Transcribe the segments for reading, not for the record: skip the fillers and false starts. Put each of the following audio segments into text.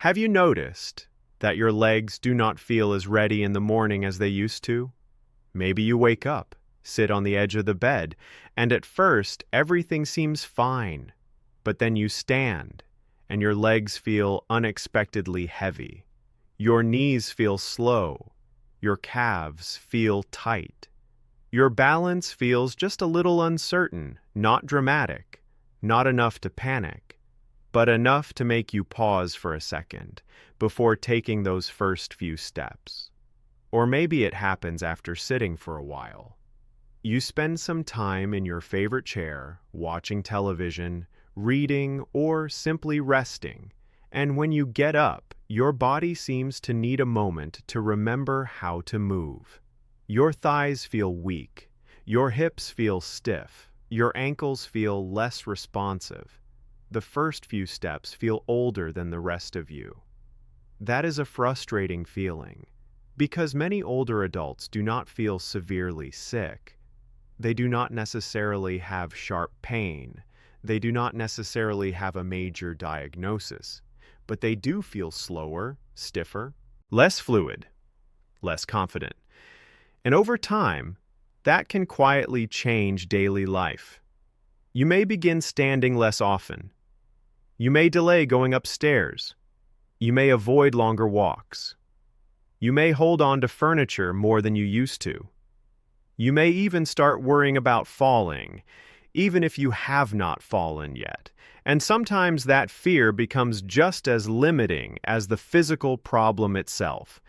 Have you noticed that your legs do not feel as ready in the morning as they used to? Maybe you wake up, sit on the edge of the bed, and at first everything seems fine. But then you stand, and your legs feel unexpectedly heavy. Your knees feel slow. Your calves feel tight. Your balance feels just a little uncertain, not dramatic, not enough to panic, but enough to make you pause for a second before taking those first few steps. Or maybe it happens after sitting for a while. You spend some time in your favorite chair, watching television, reading, or simply resting, and when you get up, your body seems to need a moment to remember how to move. Your thighs feel weak, your hips feel stiff, your ankles feel less responsive. The first few steps feel older than the rest of you. That is a frustrating feeling, because many older adults do not feel severely sick. They do not necessarily have sharp pain. They do not necessarily have a major diagnosis, but they do feel slower, stiffer, less fluid, less confident. And over time, that can quietly change daily life. You may begin standing less often. You may delay going upstairs. You may avoid longer walks. You may hold on to furniture more than you used to. You may even start worrying about falling, even if you have not fallen yet. And sometimes that fear becomes just as limiting as the physical problem itself.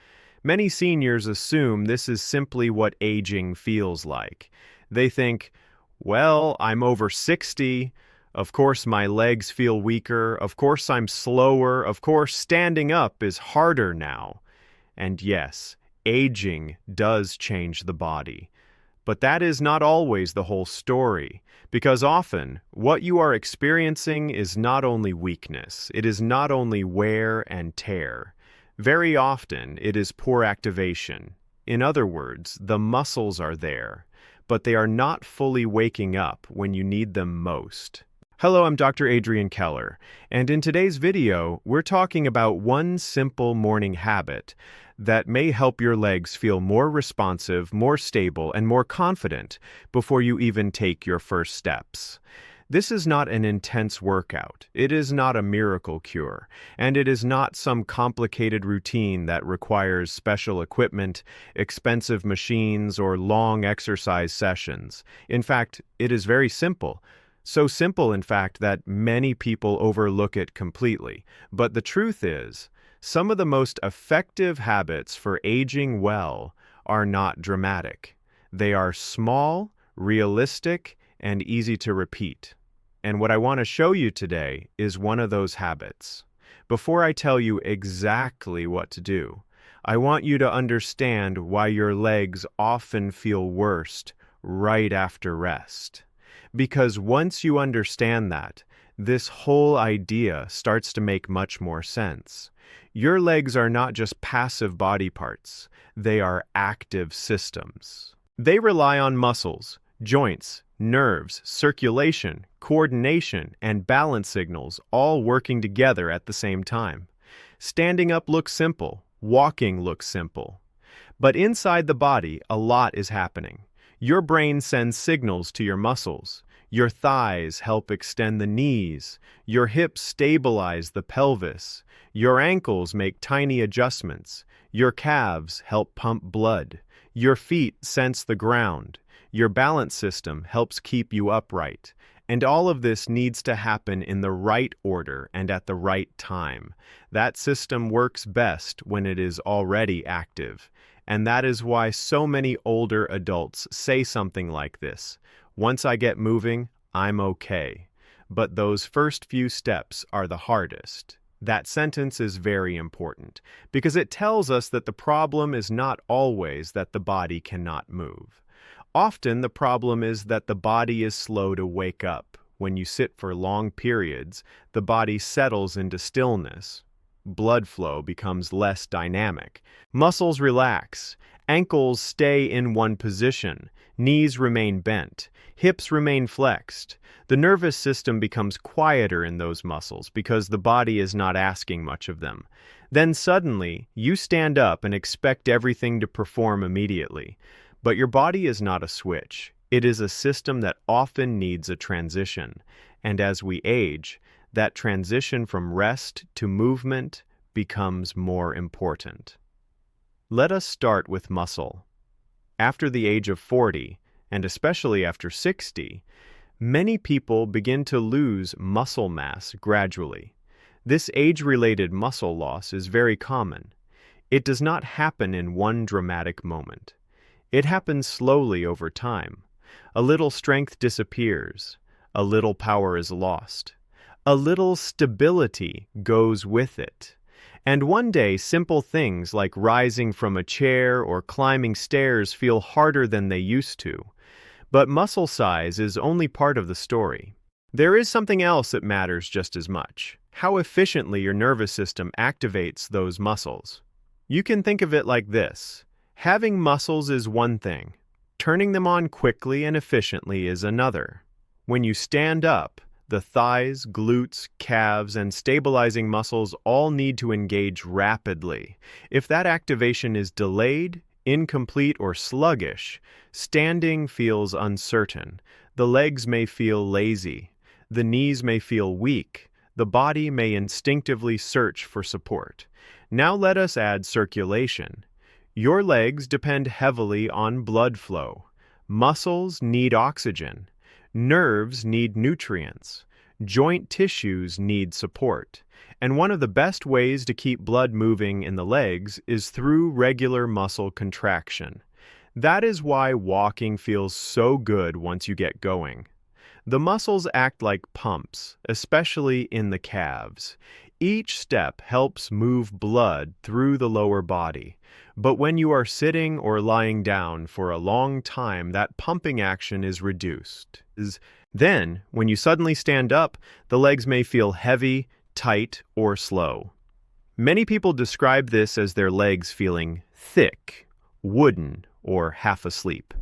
Many seniors assume this is simply what aging feels like. They think, well, I'm over 60. Of course my legs feel weaker. Of course I'm slower. Of course standing up is harder now. And yes, aging does change the body. But that is not always the whole story, because often what you are experiencing is not only weakness, it is not only wear and tear. Very often it is poor activation. In other words, the muscles are there, but they are not fully waking up when you need them most. Hello, I'm Dr. Adrian Keller, and in today's video, we're talking about one simple morning habit that may help your legs feel more responsive, more stable, and more confident before you even take your first steps. This is not an intense workout. It is not a miracle cure, and it is not some complicated routine that requires special equipment, expensive machines, or long exercise sessions. In fact, it is very simple. So simple, in fact, that many people overlook it completely. But the truth is, some of the most effective habits for aging well are not dramatic. They are small, realistic, and easy to repeat. And what I want to show you today is one of those habits. Before I tell you exactly what to do, I want you to understand why your legs often feel worst right after rest. Because once you understand that, this whole idea starts to make much more sense. Your legs are not just passive body parts, they are active systems. They rely on muscles, joints, nerves, circulation, coordination, and balance signals all working together at the same time. Standing up looks simple, walking looks simple. But inside the body, a lot is happening. Your brain sends signals to your muscles. Your thighs help extend the knees. Your hips stabilize the pelvis. Your ankles make tiny adjustments. Your calves help pump blood. Your feet sense the ground. Your balance system helps keep you upright. And all of this needs to happen in the right order and at the right time. That system works best when it is already active. And that is why so many older adults say something like this: once I get moving, I'm okay. But those first few steps are the hardest. That sentence is very important because it tells us that the problem is not always that the body cannot move. Often the problem is that the body is slow to wake up. When you sit for long periods, the body settles into stillness. blood flow becomes less dynamic. Muscles relax, ankles stay in one position, knees remain bent, hips remain flexed. The nervous system becomes quieter in those muscles because the body is not asking much of them. Then suddenly, you stand up and expect everything to perform immediately. But your body is not a switch. It is a system that often needs a transition. And as we age, that transition from rest to movement becomes more important. Let us start with muscle. After the age of 40, and especially after 60, many people begin to lose muscle mass gradually. This age-related muscle loss is very common. It does not happen in one dramatic moment. It happens slowly over time. A little strength disappears. A little power is lost. A little stability goes with it. And one day, simple things like rising from a chair or climbing stairs feel harder than they used to. But muscle size is only part of the story. There is something else that matters just as much: how efficiently your nervous system activates those muscles. You can think of it like this: having muscles is one thing. Turning them on quickly and efficiently is another. When you stand up, the thighs, glutes, calves, and stabilizing muscles all need to engage rapidly. If that activation is delayed, incomplete, or sluggish, standing feels uncertain. The legs may feel lazy. The knees may feel weak. The body may instinctively search for support. Now let us add circulation. Your legs depend heavily on blood flow. Muscles need oxygen. Nerves need nutrients. Joint tissues need support. And one of the best ways to keep blood moving in the legs is through regular muscle contraction. That is why walking feels so good once you get going. The muscles act like pumps, especially in the calves. Each step helps move blood through the lower body. But when you are sitting or lying down for a long time, that pumping action is reduced. Then, when you suddenly stand up, the legs may feel heavy, tight, or slow. Many people describe this as their legs feeling thick, wooden, or half asleep.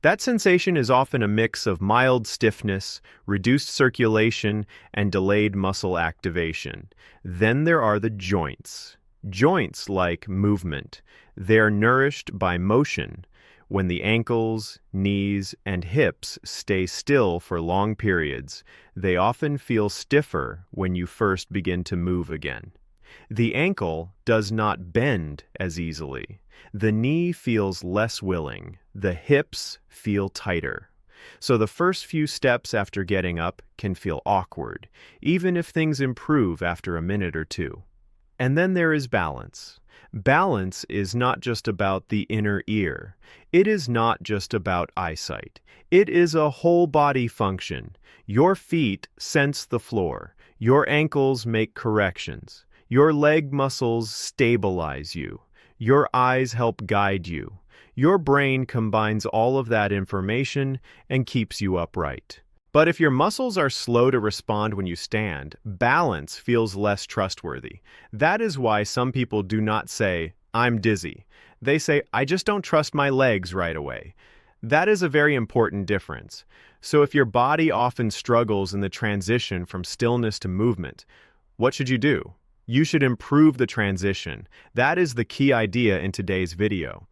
That sensation is often a mix of mild stiffness, reduced circulation, and delayed muscle activation. Then there are the joints. Joints like movement. They're nourished by motion. When the ankles, knees, and hips stay still for long periods, they often feel stiffer when you first begin to move again. The ankle does not bend as easily. The knee feels less willing. The hips feel tighter. So the first few steps after getting up can feel awkward, even if things improve after a minute or two. And then there is balance. Balance is not just about the inner ear. It is not just about eyesight. It is a whole body function. Your feet sense the floor. Your ankles make corrections. Your leg muscles stabilize you. Your eyes help guide you. Your brain combines all of that information and keeps you upright. But if your muscles are slow to respond when you stand, balance feels less trustworthy. That is why some people do not say, "I'm dizzy." They say, "I just don't trust my legs right away." That is a very important difference. So if your body often struggles in the transition from stillness to movement, what should you do? You should improve the transition. That is the key idea in today's video.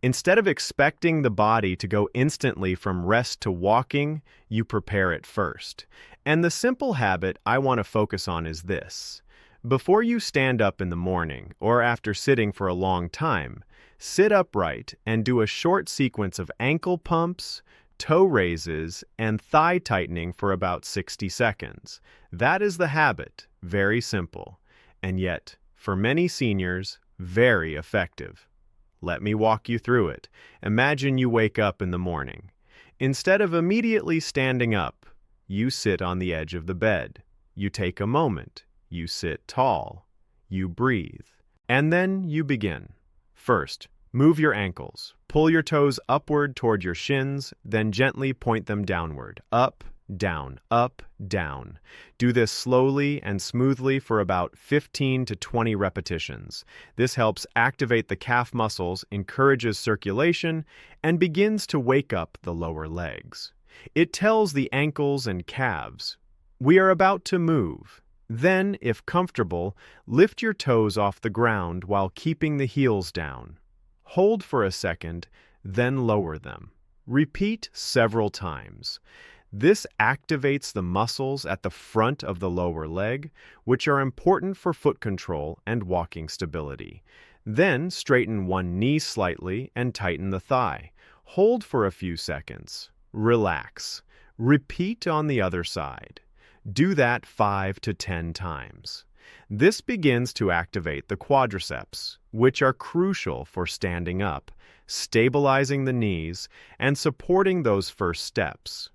Instead of expecting the body to go instantly from rest to walking, you prepare it first. And the simple habit I want to focus on is this. Before you stand up in the morning or after sitting for a long time, sit upright and do a short sequence of ankle pumps, toe raises, and thigh tightening for about 60 seconds. That is the habit. Very simple. And yet, for many seniors, very effective. Let me walk you through it. Imagine you wake up in the morning. Instead of immediately standing up, you sit on the edge of the bed. You take a moment. You sit tall. You breathe. And then you begin. First, move your ankles. Pull your toes upward toward your shins, then gently point them downward. Up, down, up, down. Do this slowly and smoothly for about 15 to 20 repetitions. This helps activate the calf muscles, encourages circulation, and begins to wake up the lower legs. It tells the ankles and calves, "We are about to move." Then, if comfortable, lift your toes off the ground while keeping the heels down. Hold for a second, then lower them. Repeat several times. This activates the muscles at the front of the lower leg, which are important for foot control and walking stability. Then straighten one knee slightly and tighten the thigh. Hold for a few seconds. Relax. Repeat on the other side. Do that 5 to 10 times. This begins to activate the quadriceps, which are crucial for standing up, stabilizing the knees, and supporting those first steps.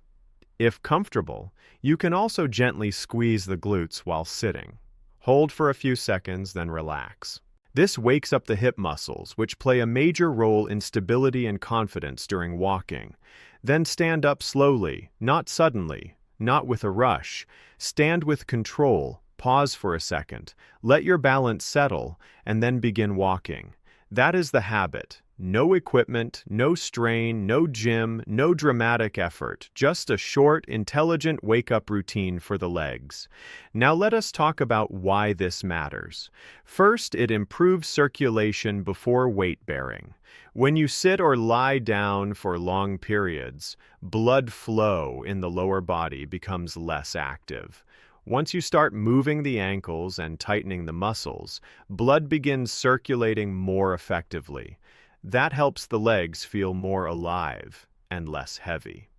If comfortable, you can also gently squeeze the glutes while sitting. Hold for a few seconds, then relax. This wakes up the hip muscles, which play a major role in stability and confidence during walking. Then stand up slowly, not suddenly, not with a rush. Stand with control, pause for a second, let your balance settle, and then begin walking. That is the habit. No equipment, no strain, no gym, no dramatic effort, just a short, intelligent wake-up routine for the legs. Now let us talk about why this matters. First, it improves circulation before weight-bearing. When you sit or lie down for long periods, blood flow in the lower body becomes less active. Once you start moving the ankles and tightening the muscles, blood begins circulating more effectively. That helps the legs feel more alive and less heavy.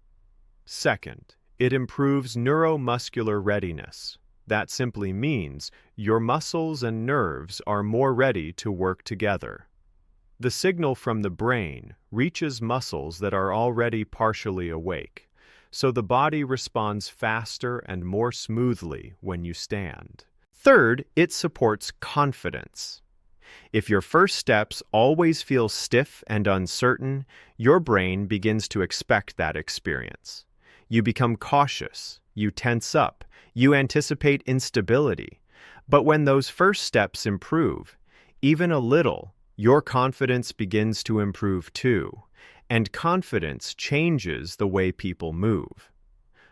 Second, it improves neuromuscular readiness. That simply means your muscles and nerves are more ready to work together. The signal from the brain reaches muscles that are already partially awake, so the body responds faster and more smoothly when you stand. Third, it supports confidence. If your first steps always feel stiff and uncertain, your brain begins to expect that experience. You become cautious, you tense up, you anticipate instability. But when those first steps improve, even a little, your confidence begins to improve too, and confidence changes the way people move.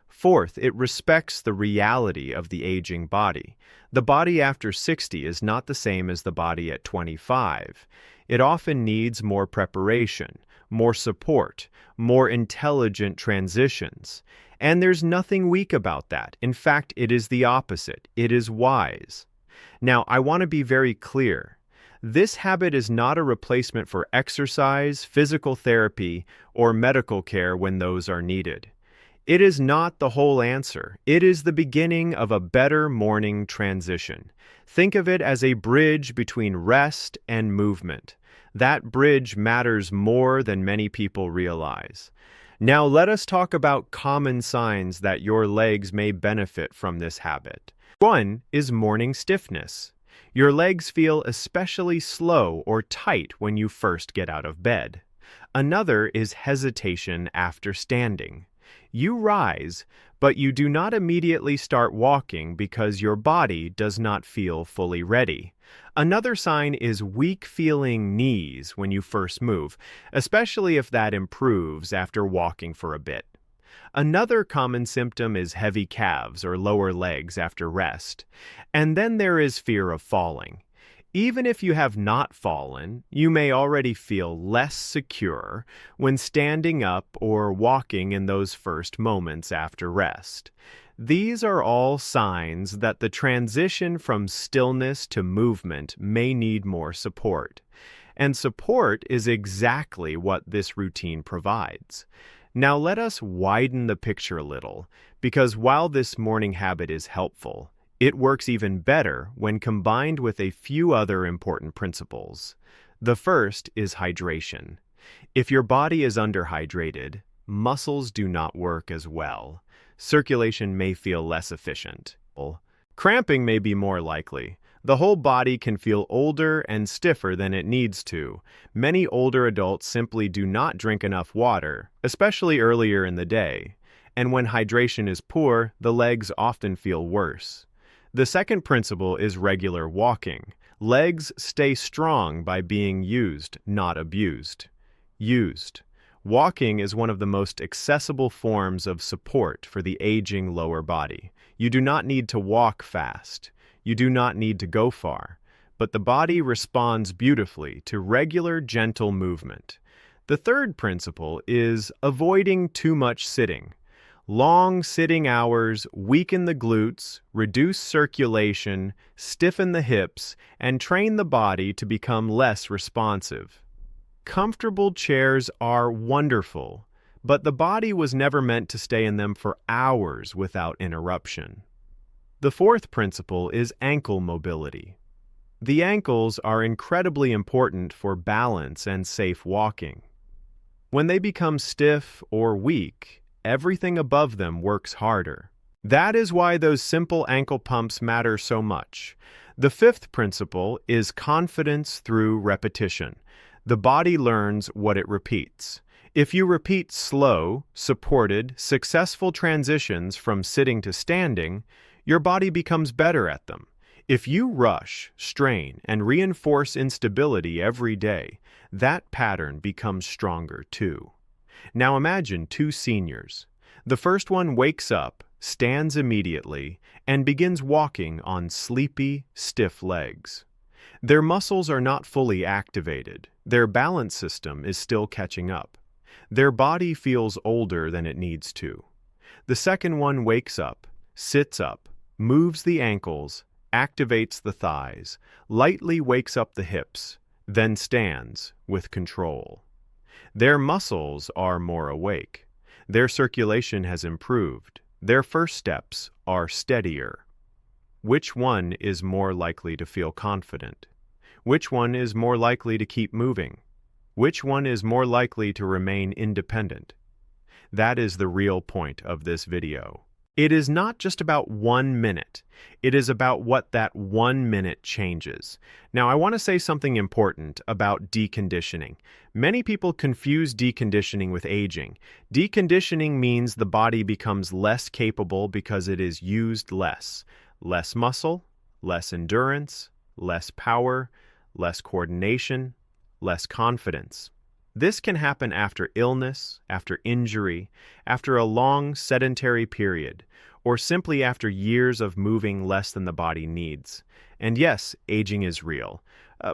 Fourth, it respects the reality of the aging body. The body after 60 is not the same as the body at 25. It often needs more preparation, more support, more intelligent transitions. And there's nothing weak about that. In fact, it is the opposite. It is wise. Now, I want to be very clear. This habit is not a replacement for exercise, physical therapy, or medical care when those are needed. It is not the whole answer. It is the beginning of a better morning transition. Think of it as a bridge between rest and movement. That bridge matters more than many people realize. Now let us talk about common signs that your legs may benefit from this habit. One is morning stiffness. Your legs feel especially slow or tight when you first get out of bed. Another is hesitation after standing. You rise, but you do not immediately start walking because your body does not feel fully ready. Another sign is weak-feeling knees when you first move, especially if that improves after walking for a bit. Another common symptom is heavy calves or lower legs after rest. And then there is fear of falling. Even if you have not fallen, you may already feel less secure when standing up or walking in those first moments after rest. These are all signs that the transition from stillness to movement may need more support. And support is exactly what this routine provides. Now let us widen the picture a little, because while this morning habit is helpful, it works even better when combined with a few other important principles. The first is hydration. If your body is underhydrated, muscles do not work as well. Circulation may feel less efficient. Cramping may be more likely. The whole body can feel older and stiffer than it needs to. Many older adults simply do not drink enough water, especially earlier in the day. And when hydration is poor, the legs often feel worse. The second principle is regular walking. Legs stay strong by being used, not abused. Used. Walking is one of the most accessible forms of support for the aging lower body. You do not need to walk fast. You do not need to go far. But the body responds beautifully to regular, gentle movement. The third principle is avoiding too much sitting. Long sitting hours weaken the glutes, reduce circulation, stiffen the hips, and train the body to become less responsive. Comfortable chairs are wonderful, but the body was never meant to stay in them for hours without interruption. The fourth principle is ankle mobility. The ankles are incredibly important for balance and safe walking. When they become stiff or weak, everything above them works harder. That is why those simple ankle pumps matter so much. The fifth principle is confidence through repetition. The body learns what it repeats. If you repeat slow, supported, successful transitions from sitting to standing, your body becomes better at them. If you rush, strain, and reinforce instability every day, that pattern becomes stronger too. Now imagine two seniors. The first one wakes up, stands immediately, and begins walking on sleepy, stiff legs. Their muscles are not fully activated. Their balance system is still catching up. Their body feels older than it needs to. The second one wakes up, sits up, moves the ankles, activates the thighs, lightly wakes up the hips, then stands with control. Their muscles are more awake. Their circulation has improved. Their first steps are steadier. Which one is more likely to feel confident? Which one is more likely to keep moving? Which one is more likely to remain independent? That is the real point of this video. It is not just about 1 minute. It is about what that 1 minute changes. Now, I want to say something important about deconditioning. Many people confuse deconditioning with aging. Deconditioning means the body becomes less capable because it is used less. Less muscle, less endurance, less power, less coordination, less confidence. This can happen after illness, after injury, after a long sedentary period, or simply after years of moving less than the body needs. And yes, aging is real,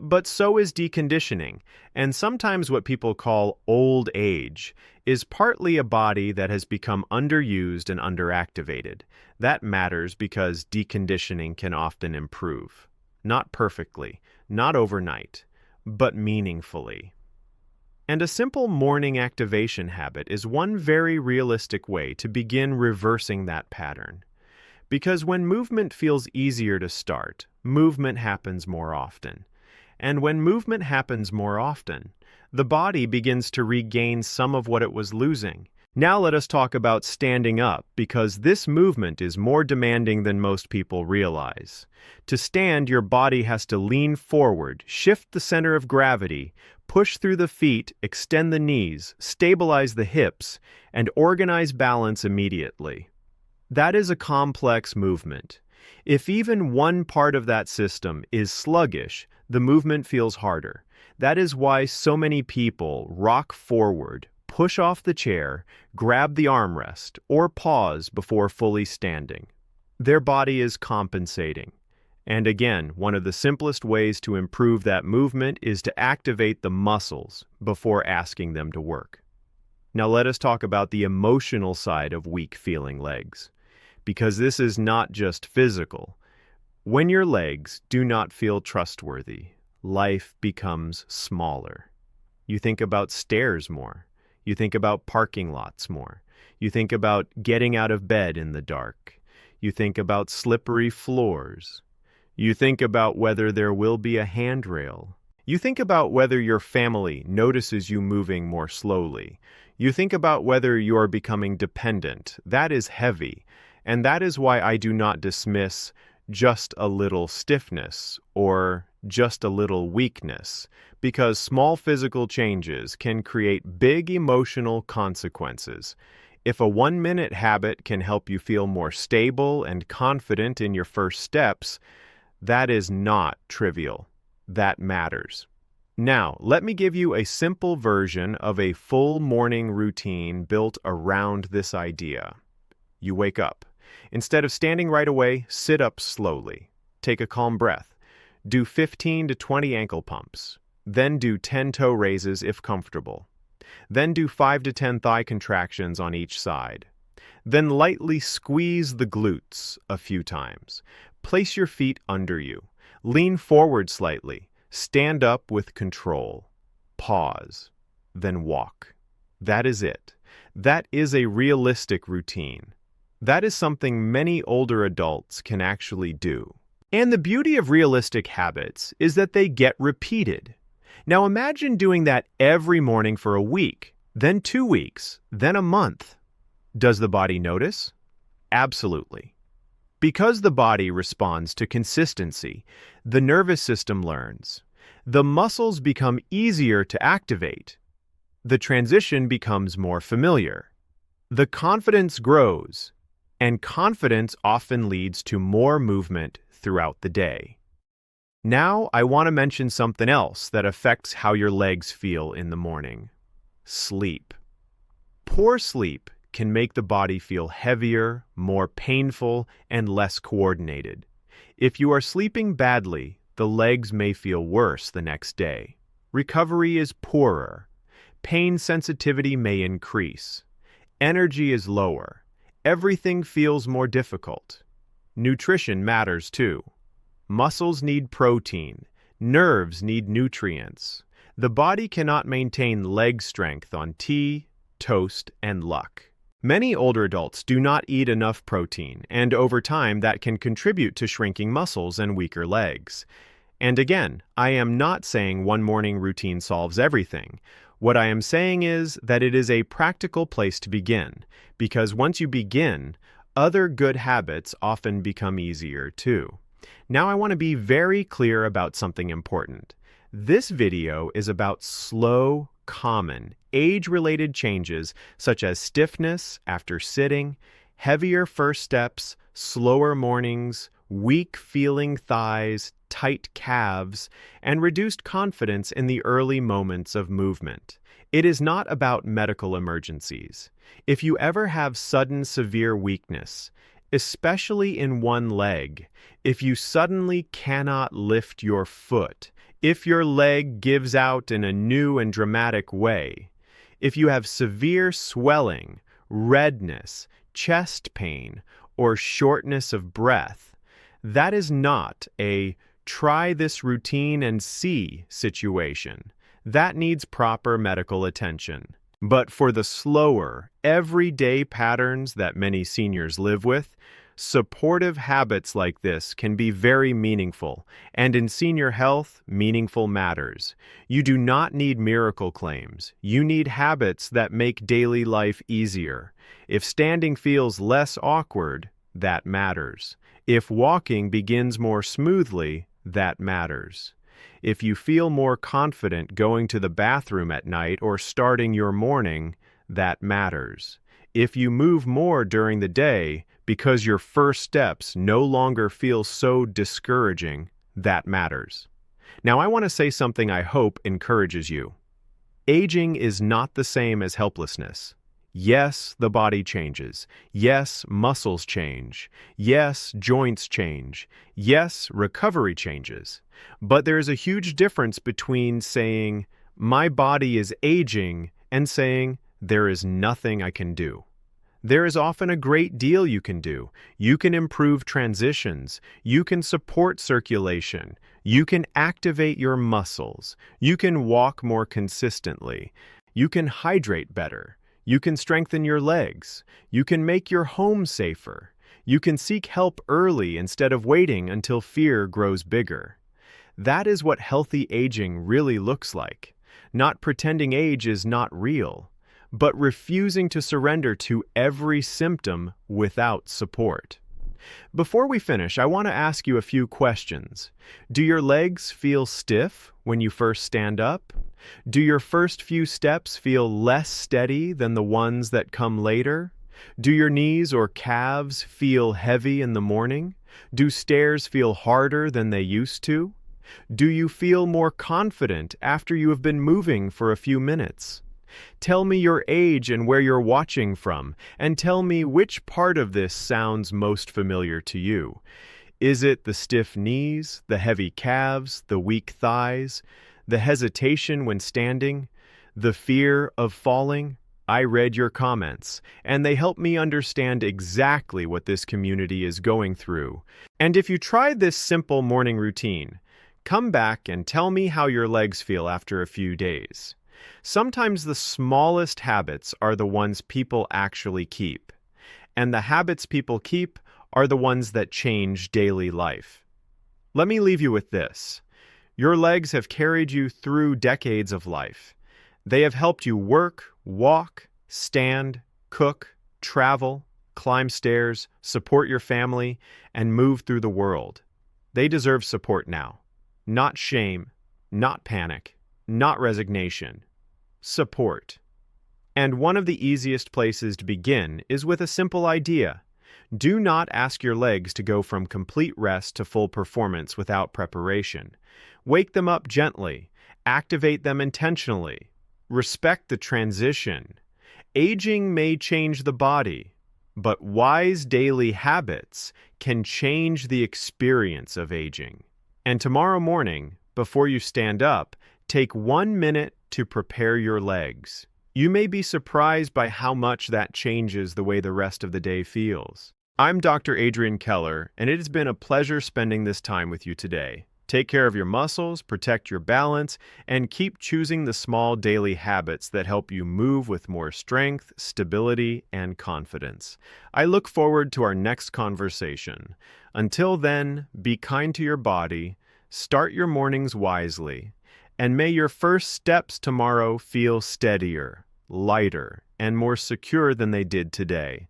but so is deconditioning, and sometimes what people call old age is partly a body that has become underused and underactivated. That matters because deconditioning can often improve. Not perfectly, not overnight, but meaningfully. And a simple morning activation habit is one very realistic way to begin reversing that pattern. Because when movement feels easier to start, movement happens more often. And when movement happens more often, the body begins to regain some of what it was losing. Now let us talk about standing up, because this movement is more demanding than most people realize. To stand, your body has to lean forward, shift the center of gravity, push through the feet, extend the knees, stabilize the hips, and organize balance immediately. That is a complex movement. If even one part of that system is sluggish, the movement feels harder. That is why so many people rock forward, push off the chair, grab the armrest, or pause before fully standing. Their body is compensating. And again, one of the simplest ways to improve that movement is to activate the muscles before asking them to work. Now let us talk about the emotional side of weak-feeling legs, because this is not just physical. When your legs do not feel trustworthy, life becomes smaller. You think about stairs more. You think about parking lots more. You think about getting out of bed in the dark. You think about slippery floors. You think about whether there will be a handrail. You think about whether your family notices you moving more slowly. You think about whether you are becoming dependent. That is heavy, and that is why I do not dismiss just a little stiffness or just a little weakness, because small physical changes can create big emotional consequences. If a 1-minute habit can help you feel more stable and confident in your first steps, that is not trivial. That matters. Now, let me give you a simple version of a full morning routine built around this idea. You wake up. Instead of standing right away, sit up slowly. Take a calm breath. Do 15 to 20 ankle pumps. Then do 10 toe raises if comfortable. Then do 5 to 10 thigh contractions on each side. Then lightly squeeze the glutes a few times. Place your feet under you. Lean forward slightly. Stand up with control. Pause. Then walk. That is it. That is a realistic routine. That is something many older adults can actually do. And the beauty of realistic habits is that they get repeated. Now imagine doing that every morning for a week, then 2 weeks, then a month. Does the body notice? Absolutely. Because the body responds to consistency, the nervous system learns. The muscles become easier to activate. The transition becomes more familiar. The confidence grows, and confidence often leads to more movement throughout the day. Now, I want to mention something else that affects how your legs feel in the morning. Sleep. Poor sleep can make the body feel heavier, more painful, and less coordinated. If you are sleeping badly, the legs may feel worse the next day. Recovery is poorer. Pain sensitivity may increase. Energy is lower. Everything feels more difficult. Nutrition matters too. Muscles need protein. Nerves need nutrients. The body cannot maintain leg strength on tea, toast, and luck. Many older adults do not eat enough protein, and over time that can contribute to shrinking muscles and weaker legs. And again, I am not saying one morning routine solves everything. What I am saying is that it is a practical place to begin, because once you begin, other good habits often become easier too. Now I want to be very clear about something important. This video is about slow, common, age-related changes such as stiffness after sitting, heavier first steps, slower mornings, weak-feeling thighs, tight calves, and reduced confidence in the early moments of movement. It is not about medical emergencies. If you ever have sudden severe weakness, especially in one leg, if you suddenly cannot lift your foot, if your leg gives out in a new and dramatic way, if you have severe swelling, redness, chest pain, or shortness of breath, that is not a try this routine and see situation. That needs proper medical attention. But for the slower, everyday patterns that many seniors live with, supportive habits like this can be very meaningful, and in senior health, meaningful matters. You do not need miracle claims. You need habits that make daily life easier. If standing feels less awkward, that matters. If walking begins more smoothly, that matters. If you feel more confident going to the bathroom at night or starting your morning, that matters. If you move more during the day because your first steps no longer feel so discouraging, that matters. Now I want to say something I hope encourages you. Aging is not the same as helplessness. Yes, the body changes. Yes, muscles change. Yes, joints change. Yes, recovery changes. But there is a huge difference between saying, my body is aging, and saying, there is nothing I can do. There is often a great deal you can do. You can improve transitions. You can support circulation. You can activate your muscles. You can walk more consistently. You can hydrate better. You can strengthen your legs. You can make your home safer. You can seek help early instead of waiting until fear grows bigger. That is what healthy aging really looks like. Not pretending age is not real, but refusing to surrender to every symptom without support. Before we finish, I want to ask you a few questions. Do your legs feel stiff when you first stand up? Do your first few steps feel less steady than the ones that come later? Do your knees or calves feel heavy in the morning? Do stairs feel harder than they used to? Do you feel more confident after you have been moving for a few minutes? Tell me your age and where you're watching from, and tell me which part of this sounds most familiar to you. Is it the stiff knees, the heavy calves, the weak thighs, the hesitation when standing, the fear of falling? I read your comments, and they help me understand exactly what this community is going through. And if you tried this simple morning routine, come back and tell me how your legs feel after a few days. Sometimes the smallest habits are the ones people actually keep, and the habits people keep are the ones that change daily life. Let me leave you with this. Your legs have carried you through decades of life. They have helped you work, walk, stand, cook, travel, climb stairs, support your family, and move through the world. They deserve support now. Not shame, not panic, not resignation. Support. And one of the easiest places to begin is with a simple idea. Do not ask your legs to go from complete rest to full performance without preparation. Wake them up gently. Activate them intentionally. Respect the transition. Aging may change the body, but wise daily habits can change the experience of aging. And tomorrow morning, before you stand up, take 1 minute to prepare your legs. You may be surprised by how much that changes the way the rest of the day feels. I'm Dr. Adrian Keller, and it has been a pleasure spending this time with you today. Take care of your muscles, protect your balance, and keep choosing the small daily habits that help you move with more strength, stability, and confidence. I look forward to our next conversation. Until then, be kind to your body, start your mornings wisely, and may your first steps tomorrow feel steadier, lighter, and more secure than they did today.